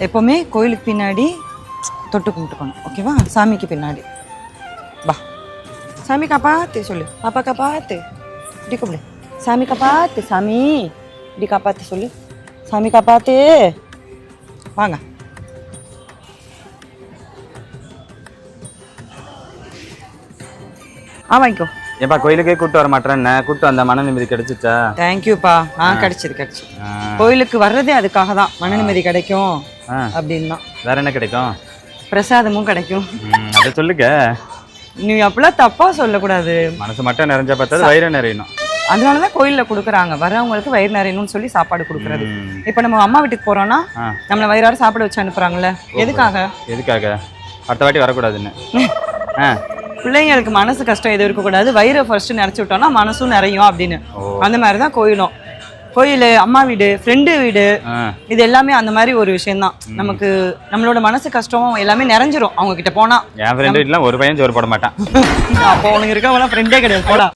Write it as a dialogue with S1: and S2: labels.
S1: எப்போவுமே கோயிலுக்கு பின்னாடி தொட்டு கும்பிட்டுக்கணும், ஓகேவா? சாமிக்கு பின்னாடி வா. சாமி காப்பாத்து சொல்லு, பாப்பா காப்பாத்து, இப்படி கூப்பிடு. சாமி காப்பாத்து, சாமி இப்படி காப்பாத்து சொல்லு, சாமி காப்பாத்து. வாங்க. வாங்கிக்கோ.
S2: ஏப்பா கோயிலுக்கே கூப்பிட்டு வர மாட்டேன்னு கூப்பிட்டு வந்த மன நிம்மதி கிடைச்சிச்சா?
S1: தேங்க்யூப்பா. கிடைச்சிது. கோயிலுக்கு வர்றதே அதுக்காக தான், மன நிம்மதி கிடைக்கும் அப்படின்னு தான்.
S2: வேற என்ன கிடைக்கும்?
S1: பிரசாதமும் கிடைக்கும்.
S2: அதை சொல்லுங்க.
S1: நீ அப்பெல்லாம் தப்பா சொல்லக்கூடாது.
S2: மனசு மட்டும் நிறைஞ்சா பார்த்தா வயிறு நிறையணும்.
S1: அதனாலதான் கோயில்ல கொடுக்குறாங்க, வரவங்களுக்கு வயிறு நிறையணும்னு சொல்லி சாப்பாடு கொடுக்குறது. இப்ப நம்ம அம்மா வீட்டுக்கு போறோம்னா நம்மள வயிறார சாப்பாடு வச்சு அனுப்புறாங்கல்ல, எதுக்காக?
S2: அடுத்த வாட்டி வரக்கூடாதுன்னு.
S1: பிள்ளைங்களுக்கு மனசு கஷ்டம் எதுவும் இருக்கக்கூடாது, வயிறை ஃபர்ஸ்ட் நிறைச்சி விட்டோம்னா மனசும் நிறையும் அப்படின்னு. அந்த மாதிரிதான் கோயிலும். கோயில், அம்மா வீடு, ஃப்ரெண்டு வீடு, இது எல்லாமே அந்த மாதிரி ஒரு விஷயம்தான். நமக்கு நம்மளோட மனசு கஷ்டம் எல்லாமே நிறைஞ்சிரும் அவங்க கிட்ட போனா.
S2: என் ஃப்ரெண்டு வீட்டுல ஒரு பையன் சோறு போட மாட்டான்.
S1: அப்போ உனக்கு இருக்கவங்களாம் ஃப்ரெண்டே கிடையாது போடா.